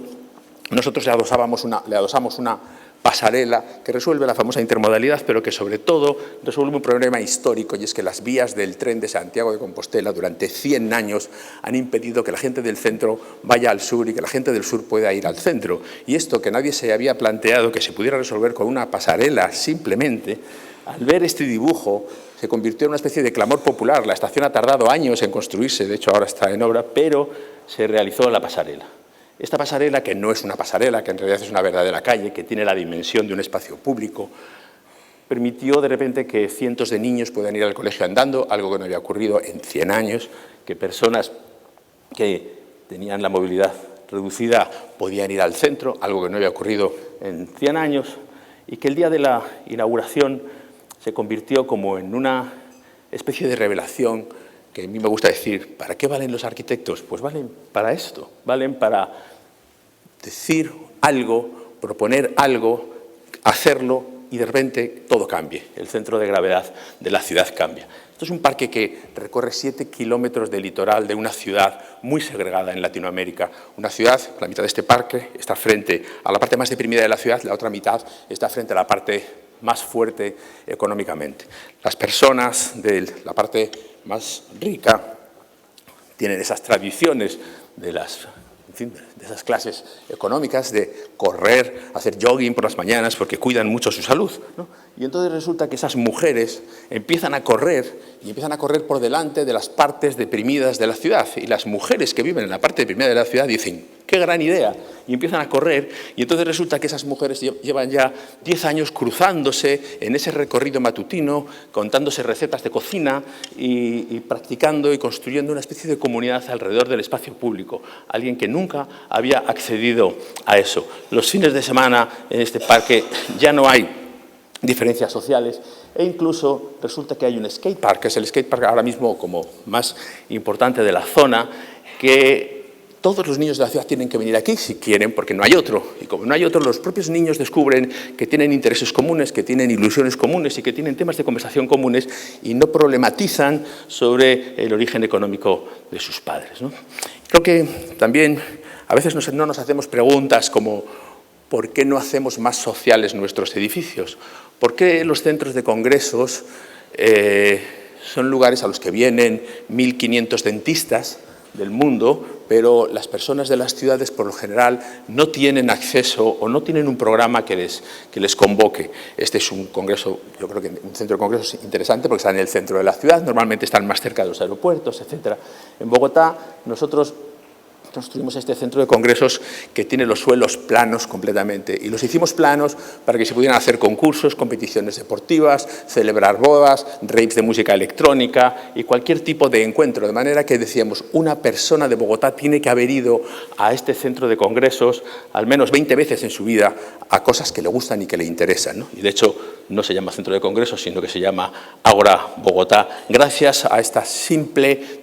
Speaker 6: nosotros le adosamos una pasarela que resuelve la famosa intermodalidad, pero que sobre todo resuelve un problema histórico, y es que las vías del tren de Santiago de Compostela durante 100 años han impedido que la gente del centro vaya al sur y que la gente del sur pueda ir al centro. Y esto que nadie se había planteado que se pudiera resolver con una pasarela simplemente, al ver este dibujo se convirtió en una especie de clamor popular. La estación ha tardado años en construirse, de hecho ahora está en obra, pero se realizó la pasarela. Esta pasarela, que no es una pasarela, que en realidad es una verdadera calle, que tiene la dimensión de un espacio público, permitió de repente que cientos de niños puedan ir al colegio andando, algo que no había ocurrido en 100 años, que personas que tenían la movilidad reducida podían ir al centro, algo que no había ocurrido en 100 años, y que el día de la inauguración se convirtió como en una especie de revelación que a mí me gusta decir, ¿para qué valen los arquitectos? Pues valen para esto, valen para decir algo, proponer algo, hacerlo y de repente todo cambie, el centro de gravedad de la ciudad cambia. Esto es un parque que recorre 7 kilómetros de litoral de una ciudad muy segregada en Latinoamérica. Una ciudad, la mitad de este parque está frente a la parte más deprimida de la ciudad, la otra mitad está frente a la parte más fuerte económicamente. Las personas de la parte más rica tienen esas tradiciones de las en fin, de esas clases económicas de correr, hacer jogging por las mañanas porque cuidan mucho su salud, ¿no? Y entonces resulta que esas mujeres empiezan a correr por delante de las partes deprimidas de la ciudad. Y las mujeres que viven en la parte deprimida de la ciudad dicen, ¡qué gran idea! Y empiezan a correr y entonces resulta que esas mujeres llevan ya 10 años cruzándose en ese recorrido matutino, contándose recetas de cocina y practicando y construyendo una especie de comunidad alrededor del espacio público. Alguien que nunca había accedido a eso. Los fines de semana en este parque ya no hay diferencias sociales e incluso resulta que hay un skatepark, que es el skatepark ahora mismo como más importante de la zona, que todos los niños de la ciudad tienen que venir aquí si quieren, porque no hay otro. Y como no hay otro, los propios niños descubren que tienen intereses comunes, que tienen ilusiones comunes y que tienen temas de conversación comunes y no problematizan sobre el origen económico de sus padres, ¿no? Creo que también a veces no nos hacemos preguntas como ¿por qué no hacemos más sociales nuestros edificios? ¿Por qué los centros de congresos son lugares a los que vienen 1.500 dentistas del mundo, pero las personas de las ciudades por lo general no tienen acceso o no tienen un programa que les convoque? Este es un congreso, yo creo que un centro de congresos interesante porque está en el centro de la ciudad, normalmente están más cerca de los aeropuertos, etc. En Bogotá nosotros construimos este centro de congresos que tiene los suelos planos completamente y los hicimos planos para que se pudieran hacer concursos, competiciones deportivas, celebrar bodas, raves de música electrónica y cualquier tipo de encuentro, de manera que decíamos, una persona de Bogotá tiene que haber ido a este centro de congresos al menos 20 veces en su vida a cosas que le gustan y que le interesan, ¿no? Y de hecho no se llama centro de congresos, sino que se llama Ágora Bogotá, gracias a esta simple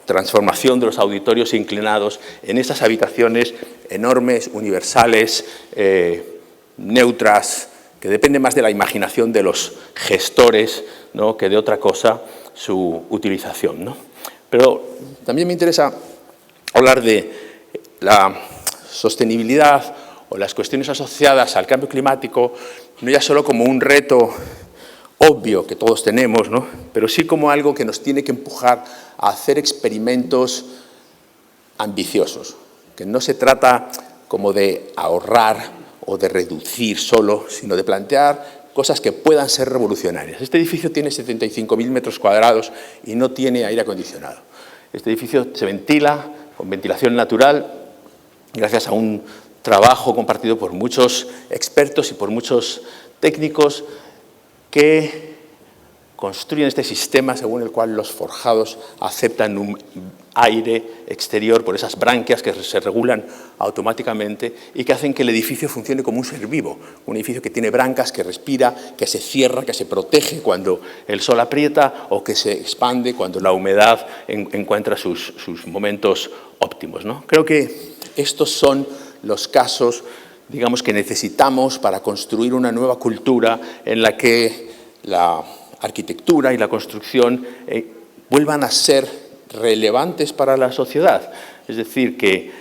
Speaker 6: transformación de los auditorios inclinados en estas habitaciones enormes, universales, neutras, que depende más de la imaginación de los gestores, ¿no?, que de otra cosa su utilización, ¿no? Pero también me interesa hablar de la sostenibilidad o las cuestiones asociadas al cambio climático, no ya solo como un reto obvio que todos tenemos, ¿no?, pero sí como algo que nos tiene que empujar a hacer experimentos ambiciosos, que no se trata como de ahorrar o de reducir solo, sino de plantear cosas que puedan ser revolucionarias. Este edificio tiene 75.000 metros cuadrados y no tiene aire acondicionado. Este edificio se ventila con ventilación natural gracias a un trabajo compartido por muchos expertos y por muchos técnicos que construyen este sistema según el cual los forjados aceptan un aire exterior por esas branquias que se regulan automáticamente y que hacen que el edificio funcione como un ser vivo, un edificio que tiene brancas, que respira, que se cierra, que se protege cuando el sol aprieta o que se expande cuando la humedad encuentra sus momentos óptimos, ¿no? Creo que estos son los casos, digamos, que necesitamos para construir una nueva cultura en la que la arquitectura y la construcción vuelvan a ser relevantes para la sociedad. Es decir, que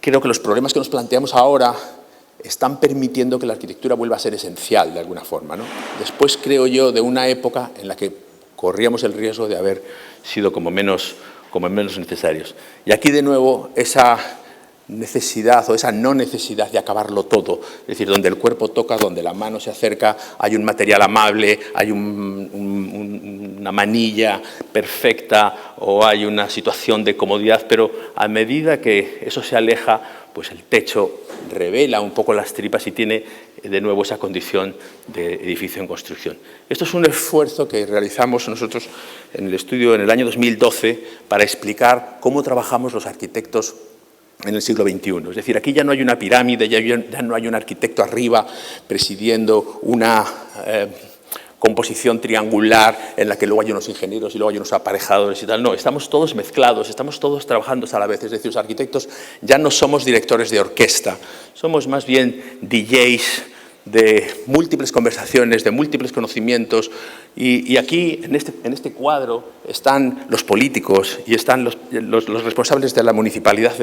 Speaker 6: creo que los problemas que nos planteamos ahora están permitiendo que la arquitectura vuelva a ser esencial de alguna forma, ¿no? Después, creo yo, de una época en la que corríamos el riesgo de haber sido como menos necesarios. Y aquí, de nuevo, esa necesidad o esa no necesidad de acabarlo todo, es decir, donde el cuerpo toca, donde la mano se acerca, hay un material amable, hay una manilla perfecta o hay una situación de comodidad, pero a medida que eso se aleja, pues el techo revela un poco las tripas y tiene de nuevo esa condición de edificio en construcción. Esto es un esfuerzo que realizamos nosotros en el estudio en el año 2012 para explicar cómo trabajamos los arquitectos en el siglo XXI. Es decir, aquí ya no hay una pirámide, ya no hay un arquitecto arriba presidiendo una composición triangular en la que luego hay unos ingenieros y luego hay unos aparejadores y tal. No, estamos todos mezclados, estamos todos trabajando a la vez. Es decir, los arquitectos ya no somos directores de orquesta, somos más bien DJs de múltiples conversaciones, de múltiples conocimientos, y aquí, en este cuadro, están los políticos y están los responsables de la municipalidad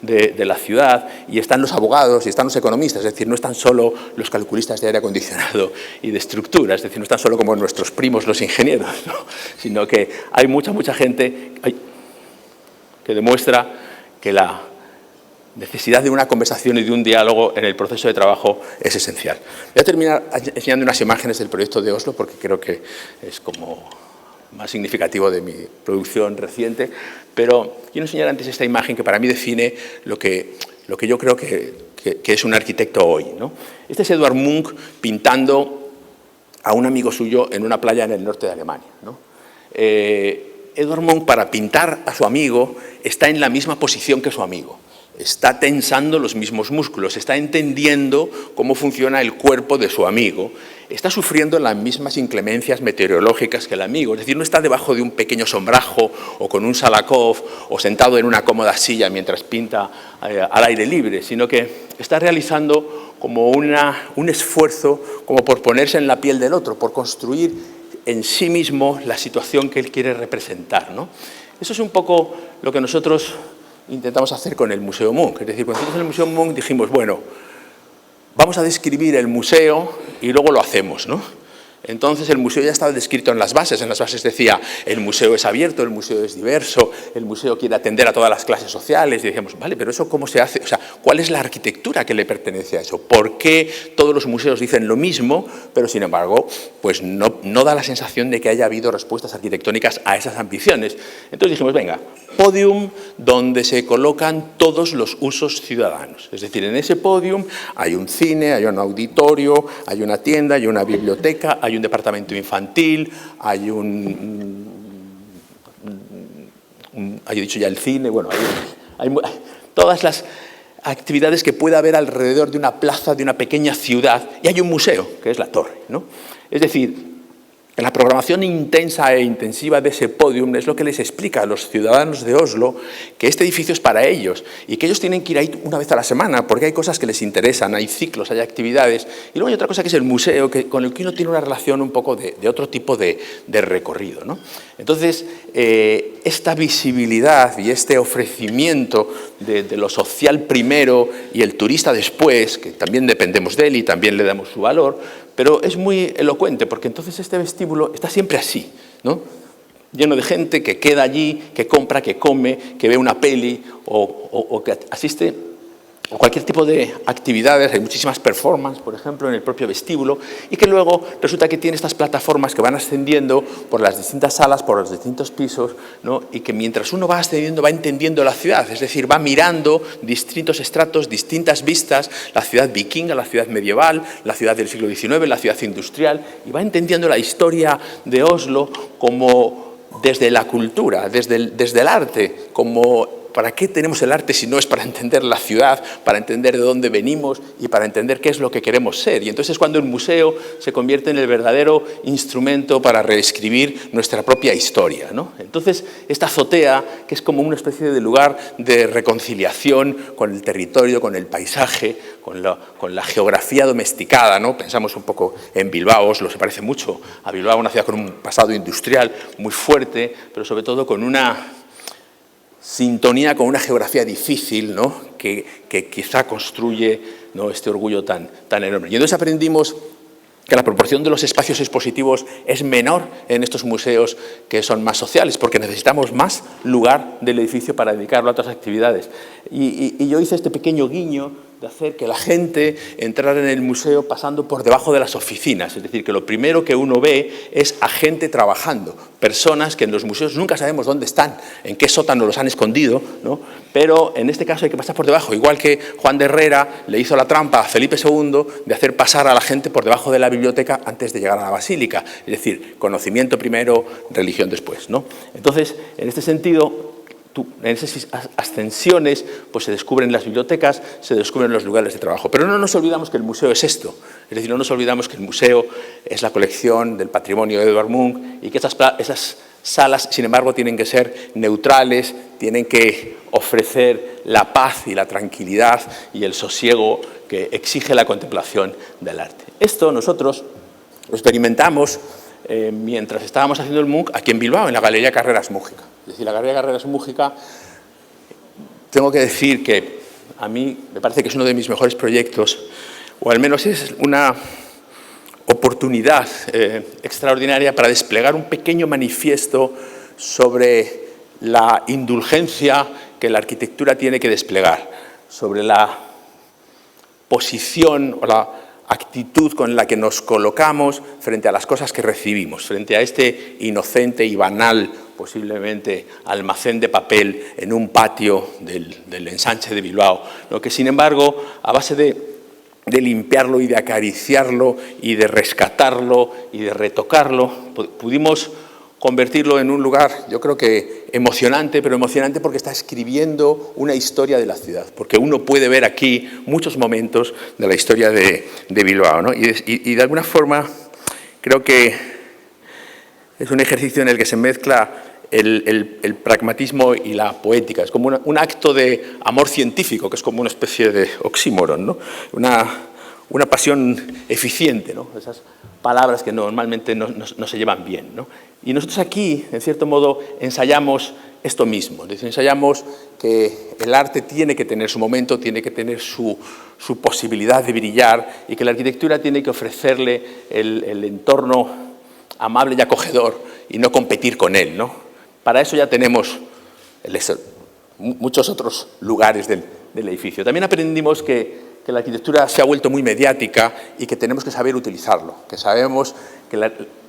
Speaker 6: de la ciudad, y están los abogados y están los economistas, es decir, no están solo los calculistas de aire acondicionado y de estructura, es decir, no están solo como nuestros primos los ingenieros, ¿no?, sino que hay mucha gente. que demuestra que la necesidad de una conversación y de un diálogo en el proceso de trabajo es esencial. Voy a terminar enseñando unas imágenes del proyecto de Oslo, porque creo que es como más significativo de mi producción reciente, pero quiero enseñar antes esta imagen que para mí define lo que yo creo que es un arquitecto hoy, ¿no? Este es Edvard Munch pintando a un amigo suyo en una playa en el norte de Alemania, ¿no? Edvard Munch, para pintar a su amigo, está en la misma posición que su amigo. Está tensando los mismos músculos, está entendiendo cómo funciona el cuerpo de su amigo, está sufriendo las mismas inclemencias meteorológicas que el amigo, es decir, no está debajo de un pequeño sombrajo o con un Salakov o sentado en una cómoda silla mientras pinta al aire libre, sino que está realizando como un esfuerzo como por ponerse en la piel del otro, por construir en sí mismo la situación que él quiere representar, ¿no? Eso es un poco lo que nosotros intentamos hacer con el Museo Munch. Es decir, cuando nosotros en el Museo Munch dijimos, bueno, vamos a describir el museo y luego lo hacemos, ¿no? Entonces el museo ya estaba descrito en las bases decía, el museo es abierto, el museo es diverso, el museo quiere atender a todas las clases sociales, y decíamos, vale, pero ¿eso cómo se hace? O sea, ¿cuál es la arquitectura que le pertenece a eso? ¿Por qué todos los museos dicen lo mismo, pero sin embargo, pues no da la sensación de que haya habido respuestas arquitectónicas a esas ambiciones? Entonces dijimos, venga, podium donde se colocan todos los usos ciudadanos. Es decir, en ese podium hay un cine, hay un auditorio, hay una tienda, hay una biblioteca, hay un departamento infantil, hay he dicho ya el cine, bueno, hay todas las actividades que pueda haber alrededor de una plaza, de una pequeña ciudad, y hay un museo, que es la torre, ¿no? Es decir, la programación intensa e intensiva de ese podium es lo que les explica a los ciudadanos de Oslo que este edificio es para ellos y que ellos tienen que ir ahí una vez a la semana porque hay cosas que les interesan, hay ciclos, hay actividades. Y luego hay otra cosa que es el museo, con el que uno tiene una relación un poco de otro tipo de recorrido, ¿no? Entonces, esta visibilidad y este ofrecimiento de lo social primero y el turista después, que también dependemos de él y también le damos su valor, pero es muy elocuente, porque entonces este vestíbulo está siempre así, ¿no? Lleno de gente que queda allí, que compra, que come, que ve una peli o que asiste a cualquier tipo de actividades. Hay muchísimas performances, por ejemplo, en el propio vestíbulo, y que luego resulta que tiene estas plataformas que van ascendiendo por las distintas salas, por los distintos pisos, ¿no? Y que mientras uno va ascendiendo va entendiendo la ciudad, es decir, va mirando distintos estratos, distintas vistas, la ciudad vikinga, la ciudad medieval, la ciudad del siglo XIX, la ciudad industrial, y va entendiendo la historia de Oslo como desde la cultura, desde el arte, como ¿para qué tenemos el arte si no es para entender la ciudad, para entender de dónde venimos y para entender qué es lo que queremos ser? Y entonces es cuando el museo se convierte en el verdadero instrumento para reescribir nuestra propia historia, ¿no? Entonces, esta azotea, que es como una especie de lugar de reconciliación con el territorio, con el paisaje, con la geografía domesticada, ¿no? Pensamos un poco en Bilbao, Oslo se parece mucho a Bilbao, una ciudad con un pasado industrial muy fuerte, pero sobre todo con una sintonía con una geografía difícil, ¿no? que quizá construye, ¿no? este orgullo tan enorme. Y entonces aprendimos que la proporción de los espacios expositivos es menor en estos museos que son más sociales, porque necesitamos más lugar del edificio para dedicarlo a otras actividades. Y yo hice este pequeño guiño de hacer que la gente entrara en el museo pasando por debajo de las oficinas, es decir, que lo primero que uno ve es a gente trabajando, personas que en los museos nunca sabemos dónde están, en qué sótano los han escondido, ¿no? Pero en este caso hay que pasar por debajo, igual que Juan de Herrera le hizo la trampa a Felipe II de hacer pasar a la gente por debajo de la biblioteca antes de llegar a la basílica, es decir, conocimiento primero, religión después, ¿no? Entonces, en este sentido, en esas ascensiones pues se descubren las bibliotecas, se descubren los lugares de trabajo. Pero no nos olvidamos que el museo es esto. Es decir, no nos olvidamos que el museo es la colección del patrimonio de Edvard Munch y que esas salas, sin embargo, tienen que ser neutrales, tienen que ofrecer la paz y la tranquilidad y el sosiego que exige la contemplación del arte. Esto nosotros lo experimentamos mientras estábamos haciendo el Munch aquí en Bilbao, en la Galería Carreras Múgica. Es decir, la Galería Carreras Múgica, tengo que decir que a mí me parece que es uno de mis mejores proyectos, o al menos es una oportunidad extraordinaria para desplegar un pequeño manifiesto sobre la indulgencia que la arquitectura tiene que desplegar, sobre la posición o la actitud con la que nos colocamos frente a las cosas que recibimos, frente a este inocente y banal, posiblemente, almacén de papel en un patio del ensanche de Bilbao, lo que, sin embargo, a base de limpiarlo y de acariciarlo y de rescatarlo y de retocarlo, pudimos convertirlo en un lugar, yo creo que emocionante, pero emocionante porque está escribiendo una historia de la ciudad, porque uno puede ver aquí muchos momentos de la historia de Bilbao, ¿no? Y de alguna forma creo que es un ejercicio en el que se mezcla el pragmatismo y la poética. Es como un acto de amor científico, que es como una especie de oxímoron, ¿no? Una pasión eficiente, ¿no? Esas palabras que normalmente no se llevan bien, ¿no? Y nosotros aquí, en cierto modo, ensayamos esto mismo. Es decir, ensayamos que el arte tiene que tener su momento, tiene que tener su posibilidad de brillar y que la arquitectura tiene que ofrecerle el entorno amable y acogedor y no competir con él, ¿no? Para eso ya tenemos muchos otros lugares del edificio. También aprendimos que la arquitectura se ha vuelto muy mediática y que tenemos que saber utilizarlo, que sabemos que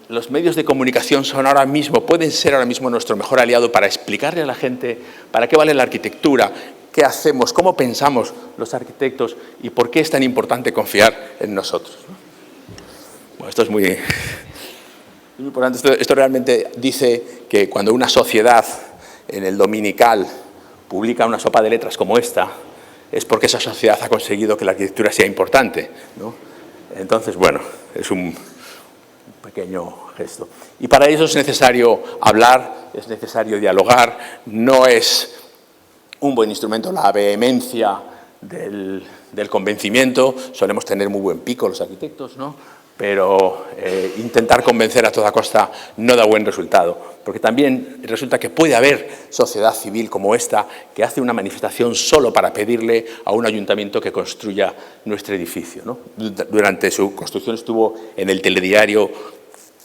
Speaker 6: los medios de comunicación pueden ser ahora mismo nuestro mejor aliado para explicarle a la gente para qué vale la arquitectura, qué hacemos, cómo pensamos los arquitectos y por qué es tan importante confiar en nosotros. Bueno, esto es muy importante. Esto realmente dice que cuando una sociedad en el Dominical publica una sopa de letras como esta, es porque esa sociedad ha conseguido que la arquitectura sea importante, ¿no? Entonces, bueno, es un pequeño gesto. Y para eso es necesario hablar, es necesario dialogar, no es un buen instrumento la vehemencia del convencimiento, solemos tener muy buen pico los arquitectos, ¿no? Pero intentar convencer a toda costa no da buen resultado, porque también resulta que puede haber sociedad civil como esta que hace una manifestación solo para pedirle a un ayuntamiento que construya nuestro edificio, ¿no? Durante su construcción estuvo en el telediario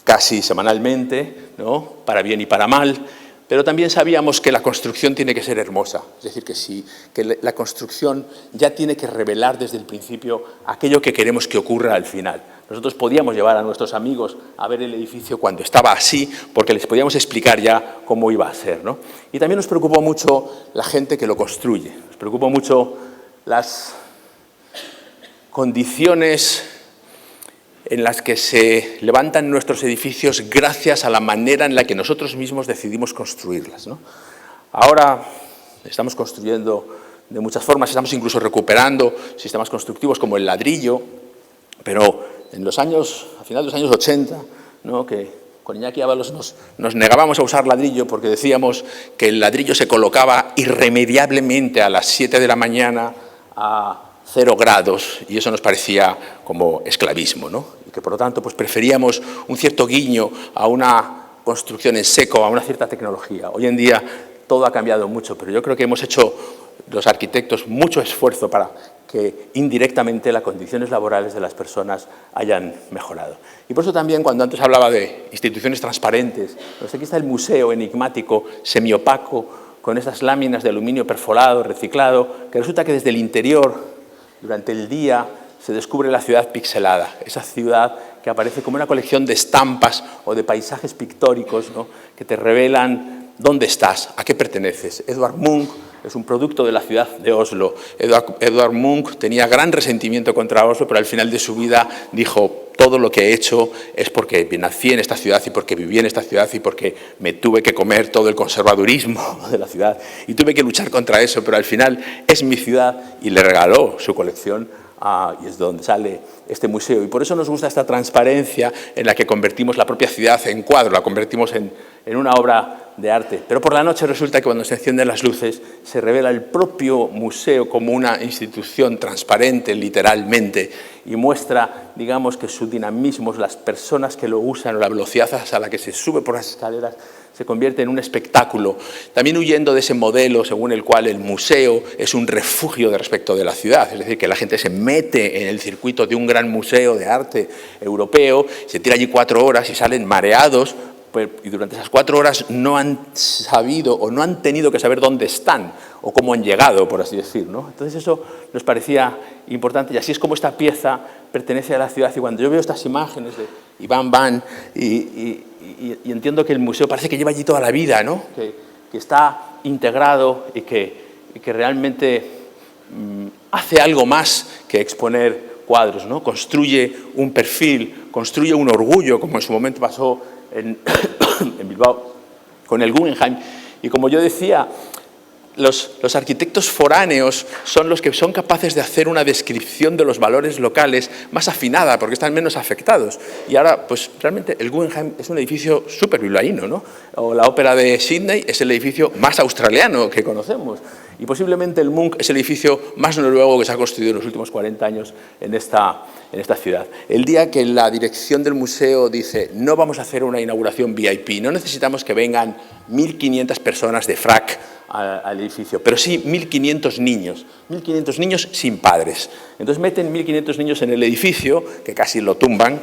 Speaker 6: casi semanalmente, ¿no? Para bien y para mal, pero también sabíamos que la construcción tiene que ser hermosa, es decir, que la construcción ya tiene que revelar desde el principio aquello que queremos que ocurra al final. Nosotros podíamos llevar a nuestros amigos a ver el edificio cuando estaba así, porque les podíamos explicar ya cómo iba a ser, ¿no? Y también nos preocupó mucho la gente que lo construye, nos preocupó mucho las condiciones en las que se levantan nuestros edificios gracias a la manera en la que nosotros mismos decidimos construirlas, ¿no? Ahora estamos construyendo de muchas formas, estamos incluso recuperando sistemas constructivos como el ladrillo, pero en los años, a finales de los años 80, ¿no? Que con Iñaki Ábalos nos negábamos a usar ladrillo porque decíamos que el ladrillo se colocaba irremediablemente a las 7 de la mañana a 0 grados y eso nos parecía como esclavismo, ¿no? Y que por lo tanto pues preferíamos un cierto guiño a una construcción en seco, a una cierta tecnología. Hoy en día todo ha cambiado mucho, pero yo creo que hemos hecho los arquitectos mucho esfuerzo para que indirectamente las condiciones laborales de las personas hayan mejorado. Y por eso también, cuando antes hablaba de instituciones transparentes, pues aquí está el museo enigmático, semiopaco, con esas láminas de aluminio perforado, reciclado, que resulta que desde el interior, durante el día, se descubre la ciudad pixelada, esa ciudad que aparece como una colección de estampas o de paisajes pictóricos, ¿no? Que te revelan dónde estás, a qué perteneces. Edvard Munch es un producto de la ciudad de Oslo. Edvard Munch tenía gran resentimiento contra Oslo, pero al final de su vida dijo: todo lo que he hecho es porque nací en esta ciudad y porque viví en esta ciudad y porque me tuve que comer todo el conservadurismo de la ciudad y tuve que luchar contra eso, pero al final es mi ciudad, y le regaló su colección y es donde sale este museo. Y por eso nos gusta esta transparencia en la que convertimos la propia ciudad en cuadro, la convertimos en una obra de arte. Pero por la noche resulta que cuando se encienden las luces se revela el propio museo como una institución transparente, literalmente, y muestra, digamos, que su dinamismo, las personas que lo usan o la velocidad a la que se sube por las escaleras, se convierte en un espectáculo, también huyendo de ese modelo según el cual el museo es un refugio de respecto de la ciudad, es decir, que la gente se mete en el circuito de un gran museo de arte europeo, se tira allí 4 horas y salen mareados y durante esas 4 horas no han sabido o no han tenido que saber dónde están o cómo han llegado, por así decir, ¿no? Entonces eso nos parecía importante y así es como esta pieza pertenece a la ciudad. Y cuando yo veo estas imágenes de Iván Van y entiendo que el museo parece que lleva allí toda la vida, ¿no? Que está integrado y que realmente hace algo más que exponer cuadros, ¿no? Construye un perfil, construye un orgullo, como en su momento pasó en Bilbao con el Guggenheim. Y como yo decía, los arquitectos foráneos son los que son capaces de hacer una descripción de los valores locales más afinada, porque están menos afectados. Y ahora, pues realmente el Guggenheim es un edificio súper bilbaíno, ¿no? O la Ópera de Sydney es el edificio más australiano que conocemos. Y posiblemente el Munch es el edificio más noruego que se ha construido en los últimos 40 años en esta ciudad. El día que la dirección del museo dice no vamos a hacer una inauguración VIP, no necesitamos que vengan 1.500 personas de frac al edificio, pero sí 1.500 niños sin padres. Entonces meten 1.500 niños en el edificio, que casi lo tumban,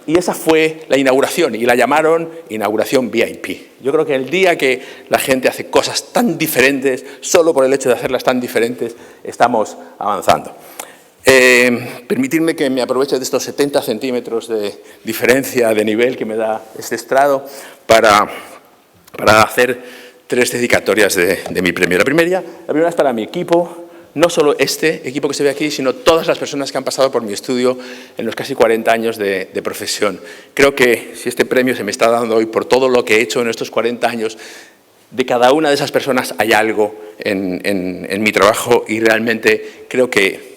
Speaker 6: y esa fue la inauguración, y la llamaron inauguración VIP. Yo creo que el día que la gente hace cosas tan diferentes, solo por el hecho de hacerlas tan diferentes, estamos avanzando. Permitidme que me aproveche de estos 70 centímetros de diferencia de nivel que me da este estrado para hacer 3 dedicatorias de mi premio. La primera es para mi equipo, no solo este equipo que se ve aquí, sino todas las personas que han pasado por mi estudio en los casi 40 años de profesión. Creo que si este premio se me está dando hoy por todo lo que he hecho en estos 40 años, de cada una de esas personas hay algo en mi trabajo y realmente creo que,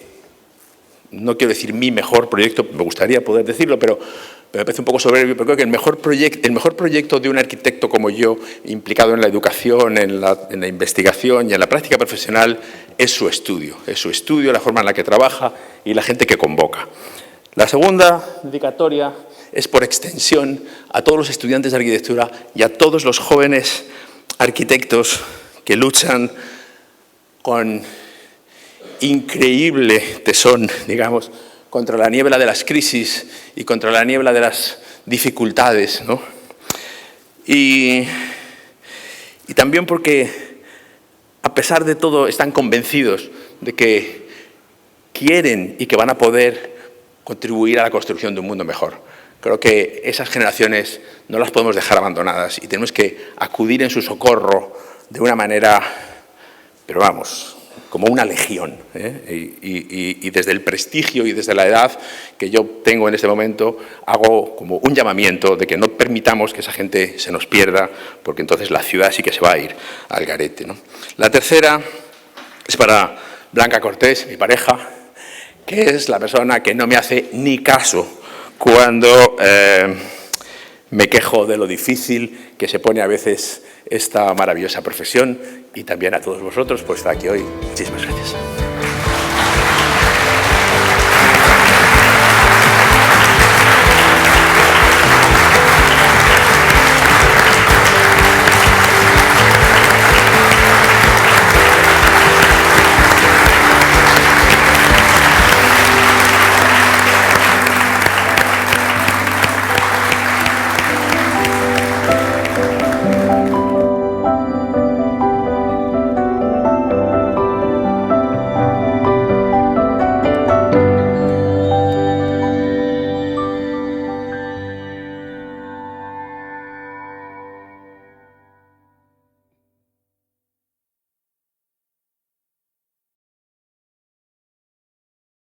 Speaker 6: no quiero decir mi mejor proyecto, me gustaría poder decirlo, pero me parece un poco soberbio, pero creo que el mejor proyecto de un arquitecto como yo, implicado en la educación, en la investigación y en la práctica profesional, es su estudio, la forma en la que trabaja y la gente que convoca. La segunda dedicatoria es por extensión a todos los estudiantes de arquitectura y a todos los jóvenes arquitectos que luchan con increíble tesón, digamos, contra la niebla de las crisis y contra la niebla de las dificultades, ¿no? Y también porque, a pesar de todo, están convencidos de que quieren y que van a poder contribuir a la construcción de un mundo mejor. Creo que esas generaciones no las podemos dejar abandonadas y tenemos que acudir en su socorro de una manera, pero vamos, como una legión, ¿eh? Y desde el prestigio y desde la edad que yo tengo en este momento, hago como un llamamiento de que no permitamos que esa gente se nos pierda, porque entonces la ciudad sí que se va a ir al garete, ¿no? La tercera es para Blanca Cortés, mi pareja, que es la persona que no me hace ni caso cuando me quejo de lo difícil que se pone a veces esta maravillosa profesión, y también a todos vosotros por estar aquí hoy. Muchísimas gracias.